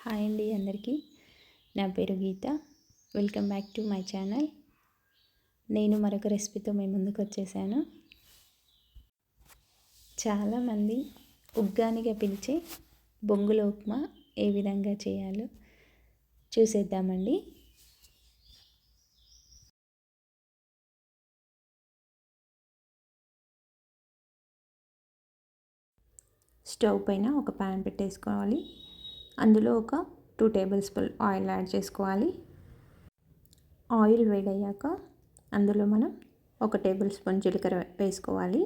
Hi అండి అందరికీ. నా పేరు Geeta. Welcome back to my channel. నేను మరొక రెసిపీతో మీ ముందుకు వచ్చేసాను. చాలామంది ఉగ్గానిగా పిలిచే బొంగుల ఉప్మా ఏ విధంగా చేయాలో చూసేద్దామండి. స్టవ్ పైన ఒక ప్యాన్ పెట్టేసుకోవాలి. అందులో ఒక 2 టేబుల్ స్పూన్ ఆయిల్ యాడ్ చేసుకోవాలి. ఆయిల్ వేడయ్యాక అందులో మనం 1 టేబుల్ స్పూన్ జీలకర్ర వేసుకోవాలి.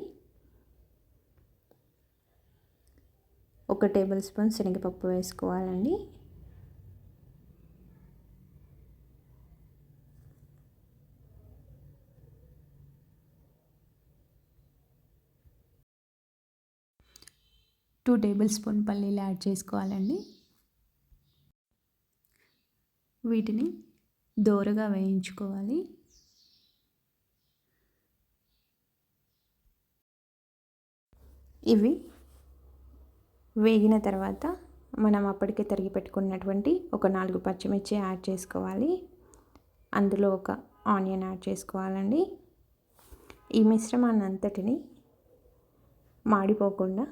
1 టేబుల్ స్పూన్ శనగపప్పు వేసుకోవాలండి. టూ టేబుల్ స్పూన్ పల్లీలు యాడ్ చేసుకోవాలండి. వీటిని దోరగా వేయించుకోవాలి. ఇవి వేగిన తర్వాత మనం అప్పటికే తరిగి పెట్టుకున్నటువంటి ఒక 4 పచ్చిమిర్చి యాడ్ చేసుకోవాలి. అందులో ఒక ఆనియన్ యాడ్ చేసుకోవాలండి. ఈ మిశ్రమాన్ని అంతటిని మాడిపోకుండా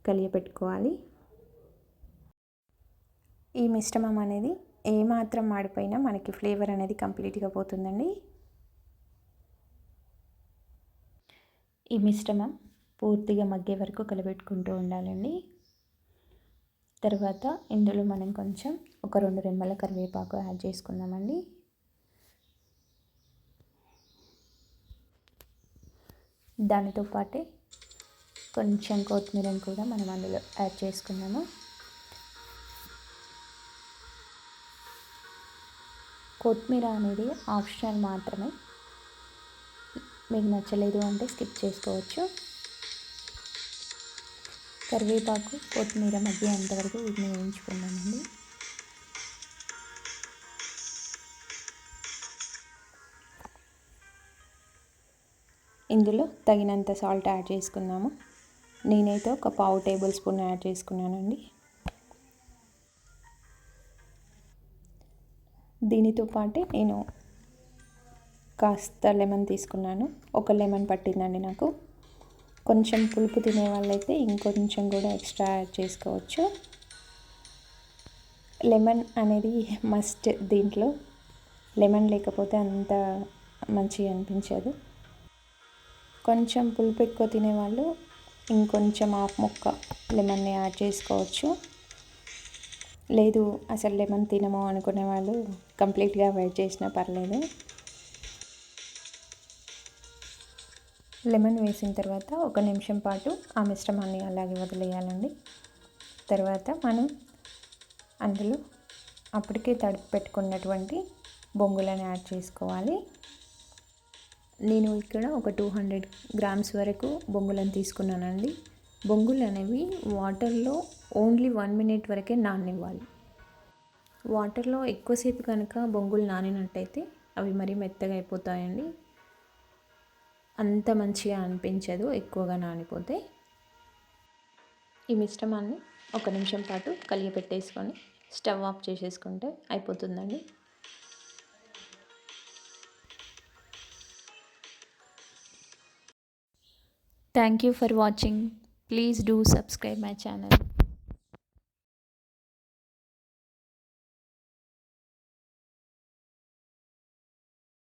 కలియపెట్టుకోవాలి. ఈ మిశ్రమం అనేది ఏమాత్రం మాడిపోయినా మనకి ఫ్లేవర్ అనేది కంప్లీట్గా పోతుందండి. ఈ మిశ్రమం పూర్తిగా మగ్గే వరకు కలిపెట్టుకుంటూ ఉండాలండి. తర్వాత ఇందులో మనం కొంచెం ఒక 2 రెమ్మల కరివేపాకు యాడ్ చేసుకుందామండి. దానితో పాటే కొంచెం కొత్తిమీరని కూడా మనం అందులో యాడ్ చేసుకున్నాము. కొత్తిమీర అనేది ఆప్షనల్ మాత్రమే. మీకు నచ్చలేదు అంటే స్కిప్ చేసుకోవచ్చు. కరివేపాకు కొత్తిమీర మధ్య అంతవరకు వీటిని వేయించుకున్నామండి. ఇందులో తగినంత సాల్ట్ యాడ్ చేసుకున్నాము. నేనైతే ఒక 1/2 టేబుల్ స్పూన్ యాడ్ చేసుకున్నానండి. దీనితో పాటే నేను కాస్త లెమన్ తీసుకున్నాను. ఒక లెమన్ పట్టిందండి నాకు. కొంచెం పులుపు తినే వాళ్ళైతే ఇంకొంచెం కూడా ఎక్స్ట్రా యాడ్ చేసుకోవచ్చు. లెమన్ అనేది మస్ట్ దీంట్లో. లెమన్ లేకపోతే అంత మంచిగా అనిపించదు. కొంచెం పులుపు ఎక్కువ తినేవాళ్ళు ఇంకొంచెం హాఫ్ ముక్క లెమన్ని యాడ్ చేసుకోవచ్చు. లేదు అసలు లెమన్ తినము అనుకునే వాళ్ళు కంప్లీట్గా అవాయిడ్ చేసినా పర్లేదు. లెమన్ వేసిన తర్వాత 1 నిమిషం పాటు ఆ మిశ్రమాన్ని అలాగే వదిలేయాలండి. తర్వాత మనం అందులో అప్పటికే తడిపి పెట్టుకున్నటువంటి బొంగులను యాడ్ చేసుకోవాలి. నేను ఇక్కడ ఒక 200 గ్రామ్స్ వరకు బొంగులను తీసుకున్నానండి. బొంగులు అనేవి వాటర్లో ఓన్లీ 1 మినిట్ వరకే నాననివ్వాలి. వాటర్లో ఎక్కువసేపు కనుక బొంగులు నానినట్టయితే అవి మరీ మెత్తగా అయిపోతాయండి. అంత మంచిగా అనిపించదు ఎక్కువగా నానిపోతే. ఈ మిశ్రమాన్ని 1 నిమిషం పాటు కలియపెట్టేసుకొని స్టవ్ ఆఫ్ చేసేసుకుంటే అయిపోతుందండి. Thank you for watching. Please do subscribe my channel.